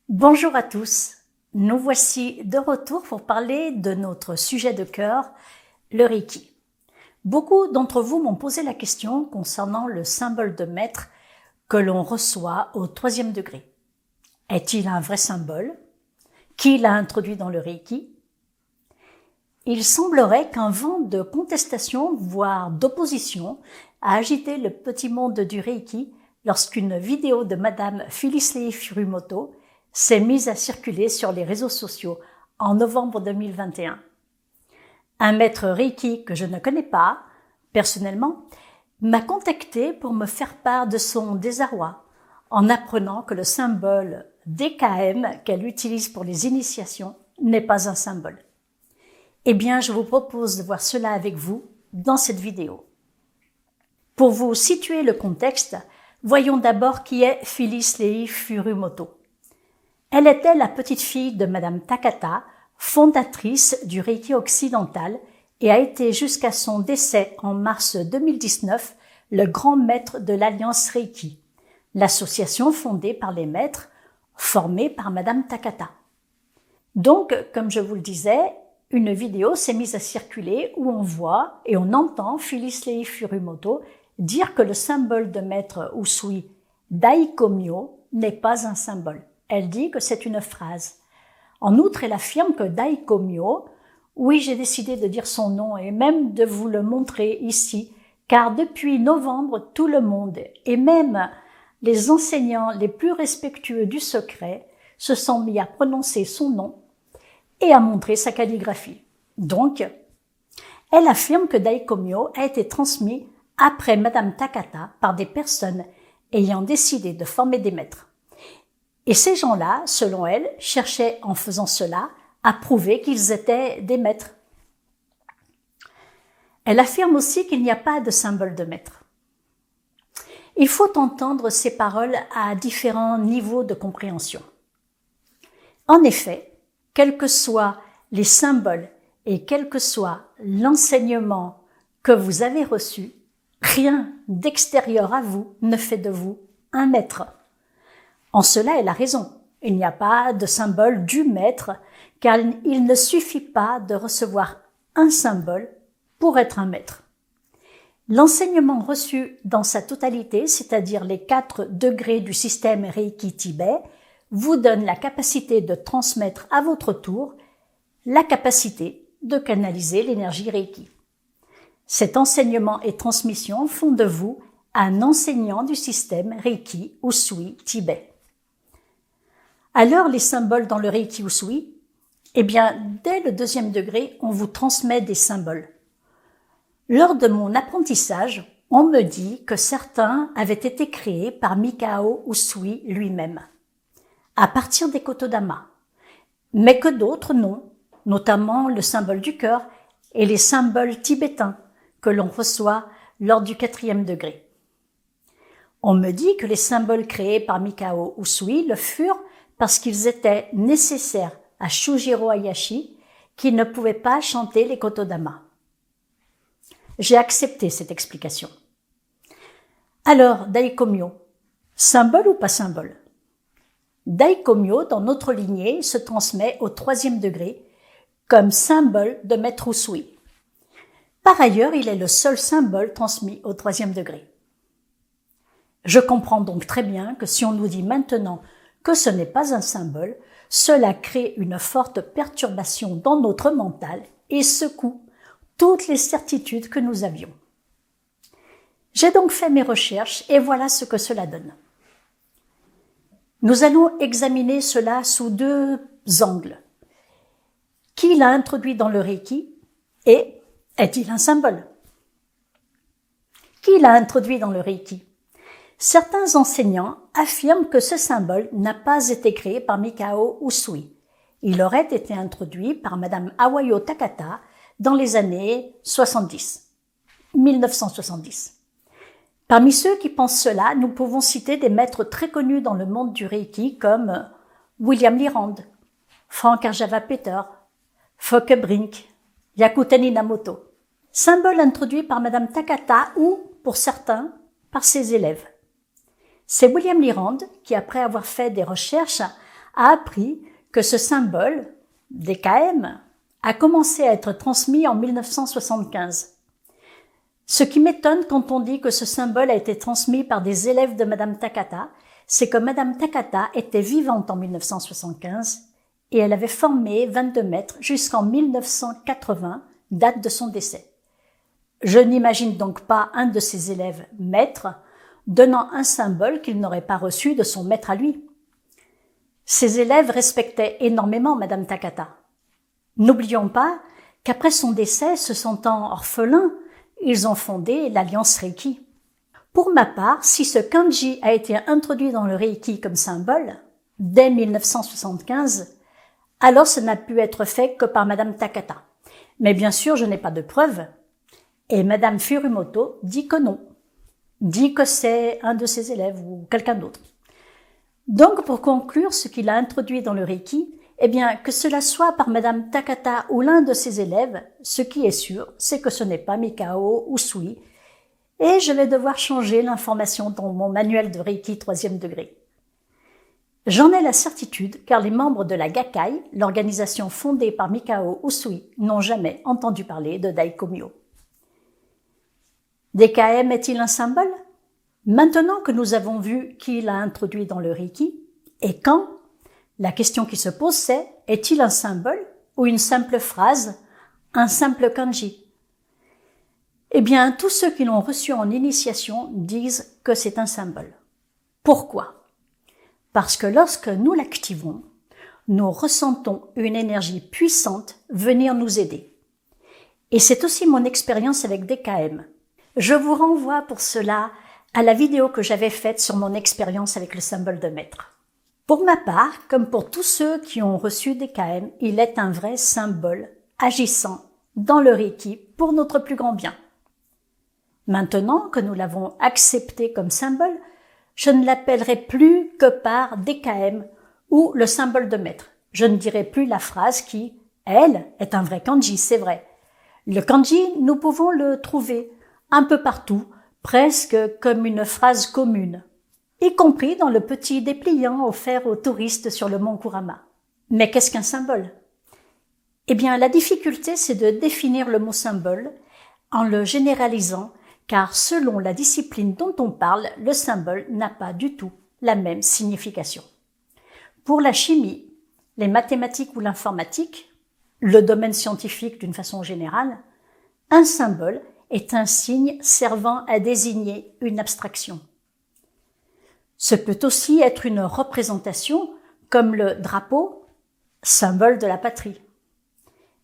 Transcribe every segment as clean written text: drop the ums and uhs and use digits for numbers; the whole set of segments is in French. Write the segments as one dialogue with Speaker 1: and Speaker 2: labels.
Speaker 1: Bonjour à tous, nous voici de retour pour parler de notre sujet de cœur, le Reiki. Beaucoup d'entre vous m'ont posé la question concernant le symbole de maître que l'on reçoit au 3e degré. Est-il un vrai symbole? Qui l'a introduit dans le Reiki? Il semblerait qu'un vent de contestation, voire d'opposition, a agité le petit monde du Reiki lorsqu'une vidéo de Madame Phyllis Lei Furumoto s'est mise à circuler sur les réseaux sociaux en novembre 2021. Un maître Reiki que je ne connais pas, personnellement, m'a contacté pour me faire part de son désarroi en apprenant que le symbole DKM qu'elle utilise pour les initiations n'est pas un symbole. Eh bien, je vous propose de voir cela avec vous dans cette vidéo. Pour vous situer le contexte, voyons d'abord qui est Phyllis Lei Furumoto. Elle était la petite-fille de Madame Takata, fondatrice du Reiki occidental et a été jusqu'à son décès en mars 2019 le grand maître de l'Alliance Reiki, l'association fondée par les maîtres, formée par Madame Takata. Donc, comme je vous le disais, une vidéo s'est mise à circuler où on voit et on entend Phyllis Lei Furumoto dire que le symbole de maître Usui Daikomyo n'est pas un symbole. Elle dit que c'est une phrase. En outre, elle affirme que Daikomyo, oui, j'ai décidé de dire son nom et même de vous le montrer ici, car depuis novembre, tout le monde, et même les enseignants les plus respectueux du secret, se sont mis à prononcer son nom et à montrer sa calligraphie. Donc, elle affirme que Daikomyo a été transmis après Madame Takata par des personnes ayant décidé de former des maîtres. Et ces gens-là, selon elle, cherchaient en faisant cela à prouver qu'ils étaient des maîtres. Elle affirme aussi qu'il n'y a pas de symbole de maître. Il faut entendre ces paroles à différents niveaux de compréhension. En effet, quels que soient les symboles et quel que soit l'enseignement que vous avez reçu, rien d'extérieur à vous ne fait de vous un maître. En cela, elle a raison. Il n'y a pas de symbole du maître, car il ne suffit pas de recevoir un symbole pour être un maître. L'enseignement reçu dans sa totalité, c'est-à-dire les 4 degrés du système Reiki Tibet, vous donne la capacité de transmettre à votre tour la capacité de canaliser l'énergie Reiki. Cet enseignement et transmission font de vous un enseignant du système Reiki Usui Tibet. Alors, les symboles dans le Reiki Usui, eh bien, dès le 2e degré, on vous transmet des symboles. Lors de mon apprentissage, on me dit que certains avaient été créés par Mikao Usui lui-même, à partir des Kotodama, mais que d'autres non, notamment le symbole du cœur et les symboles tibétains que l'on reçoit lors du 4e degré. On me dit que les symboles créés par Mikao Usui le furent parce qu'ils étaient nécessaires à Shujiro Hayashi, qui ne pouvait pas chanter les Kotodama. J'ai accepté cette explication. Alors, Daikomyo, symbole ou pas symbole? Daikomyo, dans notre lignée, se transmet au 3e degré comme symbole de maître Usui. Par ailleurs, il est le seul symbole transmis au 3e degré. Je comprends donc très bien que si on nous dit maintenant que ce n'est pas un symbole, cela crée une forte perturbation dans notre mental et secoue toutes les certitudes que nous avions. J'ai donc fait mes recherches et voilà ce que cela donne. Nous allons examiner cela sous 2 angles. Qui l'a introduit dans le Reiki et est-il un symbole? Qui l'a introduit dans le Reiki? Certains enseignants affirment que ce symbole n'a pas été créé par Mikao Usui. Il aurait été introduit par Madame Awayo Takata dans les années 1970. Parmi ceux qui pensent cela, nous pouvons citer des maîtres très connus dans le monde du Reiki comme William Lyrand, Frank Arjava Peter, Fokke Brink, Yakuten Inamoto. Symbole introduit par Madame Takata ou, pour certains, par ses élèves. C'est William Lyrand qui, après avoir fait des recherches, a appris que ce symbole, DKM, a commencé à être transmis en 1975. Ce qui m'étonne quand on dit que ce symbole a été transmis par des élèves de Madame Takata, c'est que Madame Takata était vivante en 1975 et elle avait formé 22 maîtres jusqu'en 1980, date de son décès. Je n'imagine donc pas un de ses élèves maître donnant un symbole qu'il n'aurait pas reçu de son maître à lui. Ses élèves respectaient énormément Madame Takata. N'oublions pas qu'après son décès, se sentant orphelins, ils ont fondé l'Alliance Reiki. Pour ma part, si ce kanji a été introduit dans le Reiki comme symbole, dès 1975, alors ça n'a pu être fait que par Madame Takata. Mais bien sûr, je n'ai pas de preuves. Et Madame Furumoto dit que non. Dit que c'est un de ses élèves ou quelqu'un d'autre. Donc, pour conclure ce qu'il a introduit dans le Reiki, eh bien, que cela soit par Madame Takata ou l'un de ses élèves, ce qui est sûr, c'est que ce n'est pas Mikao Usui, et je vais devoir changer l'information dans mon manuel de Reiki 3e degré. J'en ai la certitude car les membres de la Gakkai, l'organisation fondée par Mikao Usui, n'ont jamais entendu parler de Daikomyo. DKM est-il un symbole? Maintenant que nous avons vu qui l'a introduit dans le Reiki, et quand, la question qui se pose c'est, est-il un symbole ou une simple phrase, un simple kanji? Eh bien, tous ceux qui l'ont reçu en initiation disent que c'est un symbole. Pourquoi? Parce que lorsque nous l'activons, nous ressentons une énergie puissante venir nous aider. Et c'est aussi mon expérience avec DKM. Je vous renvoie pour cela à la vidéo que j'avais faite sur mon expérience avec le symbole de maître. Pour ma part, comme pour tous ceux qui ont reçu DKM, il est un vrai symbole agissant dans le Reiki pour notre plus grand bien. Maintenant que nous l'avons accepté comme symbole, je ne l'appellerai plus que par DKM ou le symbole de maître. Je ne dirai plus la phrase qui, elle, est un vrai kanji, c'est vrai. Le kanji, nous pouvons le trouver un peu partout, presque comme une phrase commune, y compris dans le petit dépliant offert aux touristes sur le mont Kurama. Mais qu'est-ce qu'un symbole? Eh bien, la difficulté, c'est de définir le mot symbole en le généralisant, car selon la discipline dont on parle, le symbole n'a pas du tout la même signification. Pour la chimie, les mathématiques ou l'informatique, le domaine scientifique d'une façon générale, un symbole est un signe servant à désigner une abstraction. Ce peut aussi être une représentation, comme le drapeau, symbole de la patrie.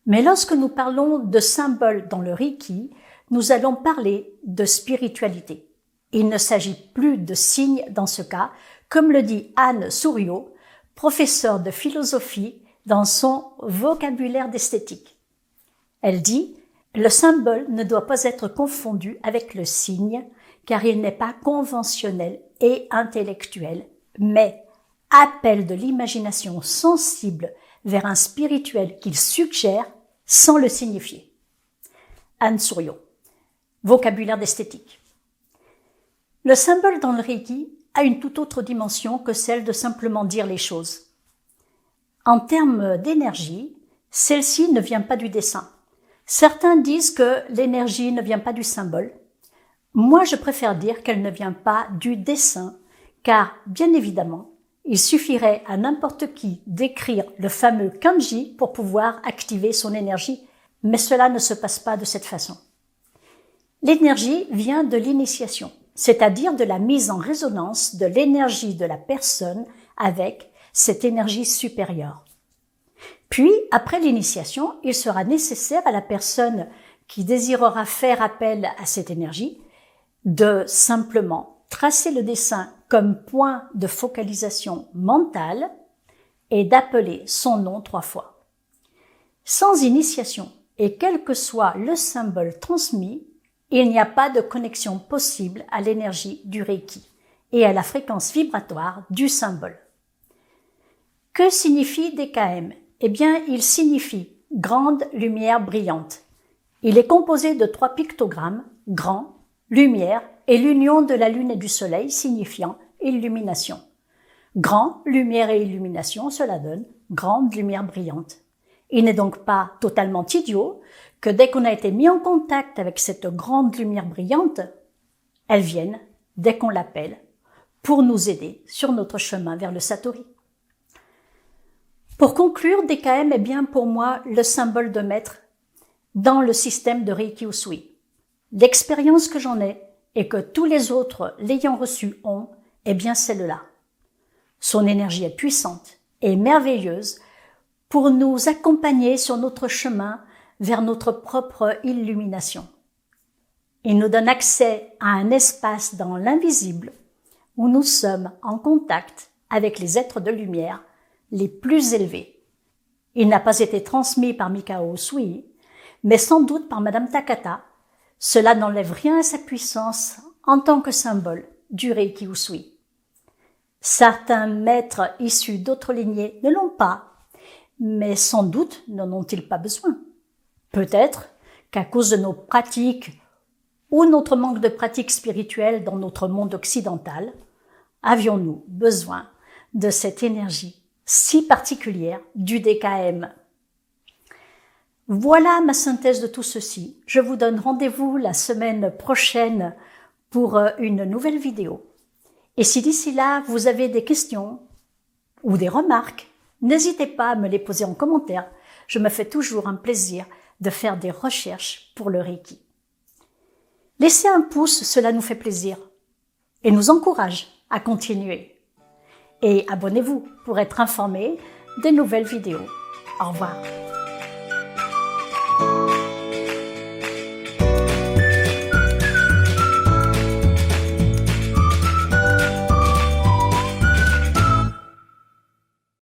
Speaker 1: Mais lorsque nous parlons de symbole dans le Reiki, nous allons parler de spiritualité. Il ne s'agit plus de signes dans ce cas, comme le dit Anne Souriau, professeure de philosophie dans son vocabulaire d'esthétique. Elle dit « Le symbole ne doit pas être confondu avec le signe, car il n'est pas conventionnel et intellectuel, mais appel de l'imagination sensible vers un spirituel qu'il suggère sans le signifier. » Anne Souriau, vocabulaire d'esthétique. Le symbole dans le Reiki a une toute autre dimension que celle de simplement dire les choses. En termes d'énergie, celle-ci ne vient pas du dessin. Certains disent que l'énergie ne vient pas du symbole. Moi, je préfère dire qu'elle ne vient pas du dessin, car, bien évidemment, il suffirait à n'importe qui d'écrire le fameux kanji pour pouvoir activer son énergie, mais cela ne se passe pas de cette façon. L'énergie vient de l'initiation, c'est-à-dire de la mise en résonance de l'énergie de la personne avec cette énergie supérieure. Puis, après l'initiation, il sera nécessaire à la personne qui désirera faire appel à cette énergie de simplement tracer le dessin comme point de focalisation mentale et d'appeler son nom 3 fois. Sans initiation, et quel que soit le symbole transmis, il n'y a pas de connexion possible à l'énergie du Reiki et à la fréquence vibratoire du symbole. Que signifie DKM? Eh bien, il signifie grande lumière brillante. Il est composé de 3 pictogrammes, grand, lumière et l'union de la lune et du soleil signifiant illumination. Grand, lumière et illumination, cela donne grande lumière brillante. Il n'est donc pas totalement idiot que dès qu'on a été mis en contact avec cette grande lumière brillante, elle vienne, dès qu'on l'appelle, pour nous aider sur notre chemin vers le Satori. Pour conclure, DKM est bien pour moi le symbole de maître dans le système de Reiki Usui. L'expérience que j'en ai et que tous les autres l'ayant reçue ont, est bien celle-là. Son énergie est puissante et merveilleuse pour nous accompagner sur notre chemin vers notre propre illumination. Il nous donne accès à un espace dans l'invisible où nous sommes en contact avec les êtres de lumière les plus élevés. Il n'a pas été transmis par Mikao Usui, mais sans doute par Madame Takata. Cela n'enlève rien à sa puissance en tant que symbole du Reiki Usui. Certains maîtres issus d'autres lignées ne l'ont pas, mais sans doute n'en ont-ils pas besoin. Peut-être qu'à cause de nos pratiques ou notre manque de pratique spirituelle dans notre monde occidental, avions-nous besoin de cette énergie si particulière du DKM. Voilà ma synthèse de tout ceci. Je vous donne rendez-vous la semaine prochaine pour une nouvelle vidéo. Et si d'ici là, vous avez des questions ou des remarques, n'hésitez pas à me les poser en commentaire. Je me fais toujours un plaisir de faire des recherches pour le Reiki. Laissez un pouce, cela nous fait plaisir et nous encourage à continuer. Et abonnez-vous pour être informé des nouvelles vidéos. Au revoir.